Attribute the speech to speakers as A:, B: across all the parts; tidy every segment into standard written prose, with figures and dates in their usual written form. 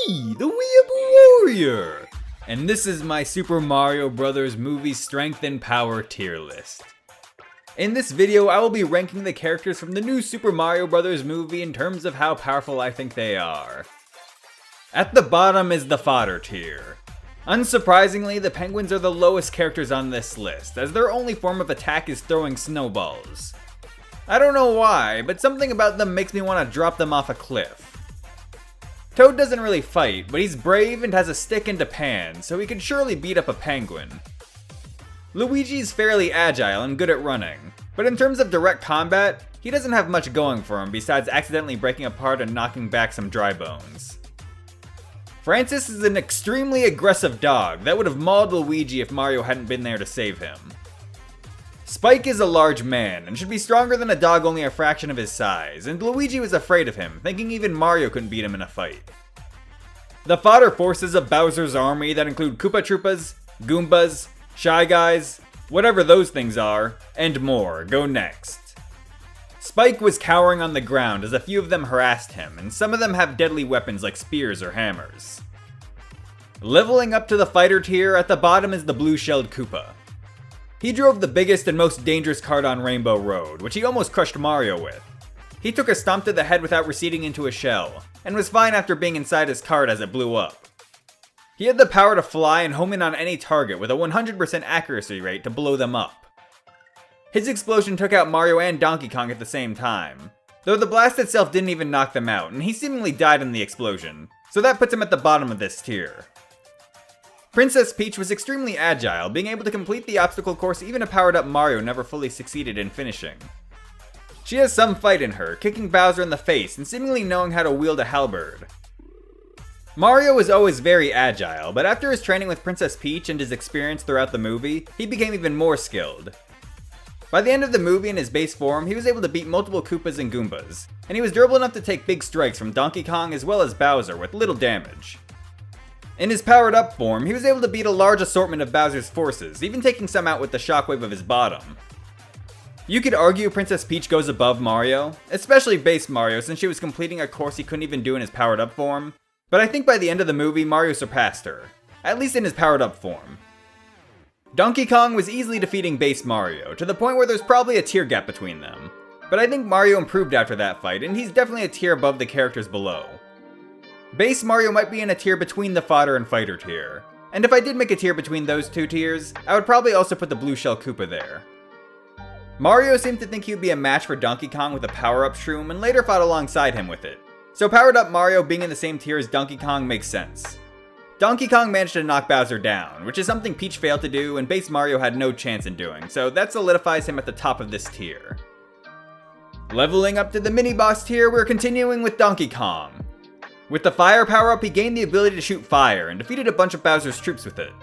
A: me, the Weeaboo Warrior, and this is my Super Mario Bros. Movie Strength and Power tier list. In this video, I will be ranking the characters from the new Super Mario Bros. Movie in terms of how powerful I think they are. At the bottom is the fodder tier. Unsurprisingly, the penguins are the lowest characters on this list, as their only form of attack is throwing snowballs. I don't know why, but something about them makes me want to drop them off a cliff. Toad doesn't really fight, but he's brave and has a stick and a pan, so he can surely beat up a penguin. Luigi's fairly agile and good at running, but in terms of direct combat, he doesn't have much going for him besides accidentally breaking apart and knocking back some dry bones. Francis is an extremely aggressive dog that would have mauled Luigi if Mario hadn't been there to save him. Spike is a large man and should be stronger than a dog only a fraction of his size, and Luigi was afraid of him, thinking even Mario couldn't beat him in a fight. The fodder forces of Bowser's army that include Koopa Troopas, Goombas, Shy Guys, whatever those things are, and more, go next. Spike was cowering on the ground as a few of them harassed him, and some of them have deadly weapons like spears or hammers. Leveling up to the fighter tier, at the bottom is the blue-shelled Koopa. He drove the biggest and most dangerous cart on Rainbow Road, which he almost crushed Mario with. He took a stomp to the head without receding into a shell, and was fine after being inside his cart as it blew up. He had the power to fly and home in on any target with a 100% accuracy rate to blow them up. His explosion took out Mario and Donkey Kong at the same time, though the blast itself didn't even knock them out, and he seemingly died in the explosion, so that puts him at the bottom of this tier. Princess Peach was extremely agile, being able to complete the obstacle course even a powered-up Mario never fully succeeded in finishing. She has some fight in her, kicking Bowser in the face and seemingly knowing how to wield a halberd. Mario was always very agile, but after his training with Princess Peach and his experience throughout the movie, he became even more skilled. By the end of the movie in his base form, he was able to beat multiple Koopas and Goombas, and he was durable enough to take big strikes from Donkey Kong as well as Bowser with little damage. In his powered-up form, he was able to beat a large assortment of Bowser's forces, even taking some out with the shockwave of his bottom. You could argue Princess Peach goes above Mario, especially base Mario since she was completing a course he couldn't even do in his powered-up form, but I think by the end of the movie, Mario surpassed her, at least in his powered-up form. Donkey Kong was easily defeating base Mario, to the point where there's probably a tier gap between them, but I think Mario improved after that fight, and he's definitely a tier above the characters below. Base Mario might be in a tier between the fodder and fighter tier, and if I did make a tier between those two tiers, I would probably also put the blue shell Koopa there. Mario seemed to think he would be a match for Donkey Kong with a power-up shroom and later fought alongside him with it, so powered-up Mario being in the same tier as Donkey Kong makes sense. Donkey Kong managed to knock Bowser down, which is something Peach failed to do and base Mario had no chance in doing, so that solidifies him at the top of this tier. Leveling up to the mini-boss tier, we're continuing with Donkey Kong. With the fire power-up, he gained the ability to shoot fire and defeated a bunch of Bowser's troops with it.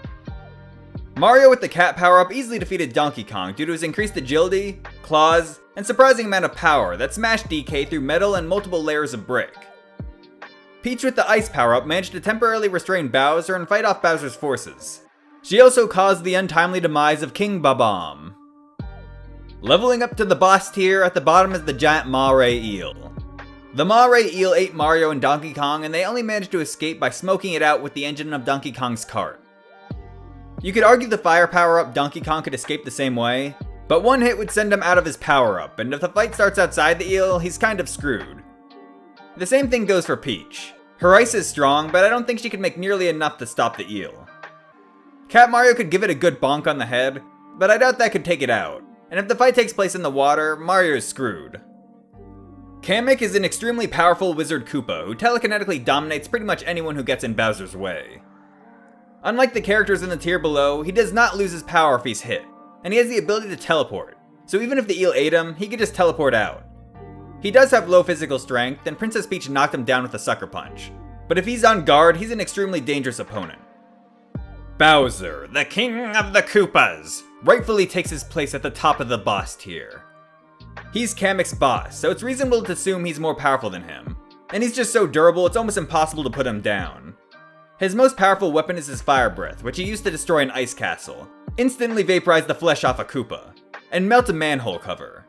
A: Mario with the cat power-up easily defeated Donkey Kong due to his increased agility, claws, and surprising amount of power that smashed DK through metal and multiple layers of brick. Peach with the ice power-up managed to temporarily restrain Bowser and fight off Bowser's forces. She also caused the untimely demise of King Babam. Leveling up to the boss tier, at the bottom is the giant Maw-Ray Eel. The Maw-Ray Eel ate Mario and Donkey Kong, and they only managed to escape by smoking it out with the engine of Donkey Kong's cart. You could argue the fire power-up Donkey Kong could escape the same way, but one hit would send him out of his power-up, and if the fight starts outside the eel, he's kind of screwed. The same thing goes for Peach. Her ice is strong, but I don't think she could make nearly enough to stop the eel. Cat Mario could give it a good bonk on the head, but I doubt that could take it out, and if the fight takes place in the water, Mario is screwed. Kamek is an extremely powerful wizard Koopa who telekinetically dominates pretty much anyone who gets in Bowser's way. Unlike the characters in the tier below, he does not lose his power if he's hit, and he has the ability to teleport, so even if the eel ate him, he could just teleport out. He does have low physical strength, and Princess Peach knocked him down with a sucker punch, but if he's on guard, he's an extremely dangerous opponent. Bowser, the king of the Koopas, rightfully takes his place at the top of the boss tier. He's Kamek's boss, so it's reasonable to assume he's more powerful than him. And he's just so durable, it's almost impossible to put him down. His most powerful weapon is his fire breath, which he used to destroy an ice castle, instantly vaporize the flesh off a Koopa, and melt a manhole cover.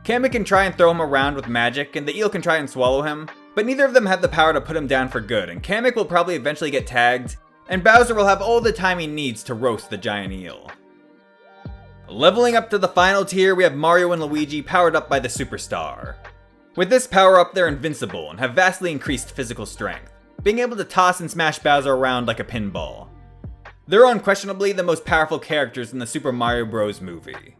A: Kamek can try and throw him around with magic, and the eel can try and swallow him, But neither of them have the power to put him down for good, and Kamek will probably eventually get tagged, and Bowser will have all the time he needs to roast the giant eel. Leveling up to the final tier, we have Mario and Luigi powered up by the Superstar. With this power up, they're invincible and have vastly increased physical strength, being able to toss and smash Bowser around like a pinball. They're unquestionably the most powerful characters in the Super Mario Bros. Movie.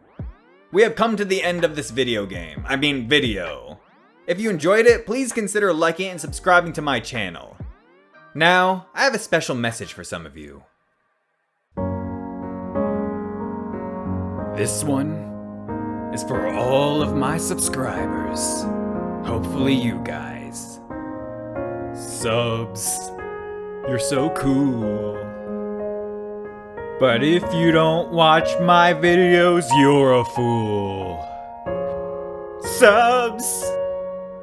A: We have come to the end of this video. If you enjoyed it, please consider liking and subscribing to my channel. Now, I have a special message for some of you. This one is for all of my subscribers. Hopefully you guys. Subs. You're so cool. But if you don't watch my videos, you're a fool. Subs.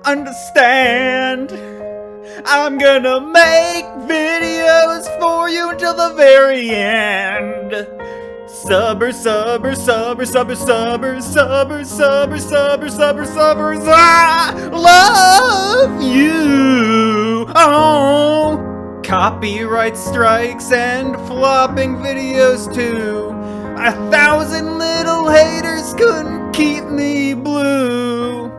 A: Understand. I'm gonna make videos for you until the very end. Subbers, subbers, subbers, subbers, subbers, subbers, subbers, subbers, subbers, subbers, I love you. Oh, copyright strikes and flopping videos too. 1,000 little haters couldn't keep me blue.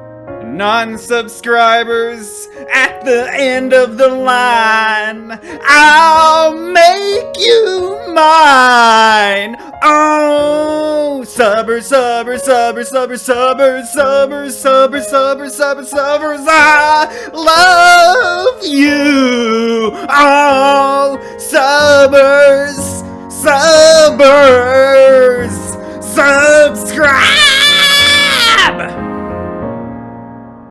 A: Non-subscribers at the end of the line, I'll make you mine. Oh, subbers, subbers, subbers, subbers, subbers, subbers, subbers, subbers, subbers, subbers, I love you. Oh, subbers, subbers, subbers.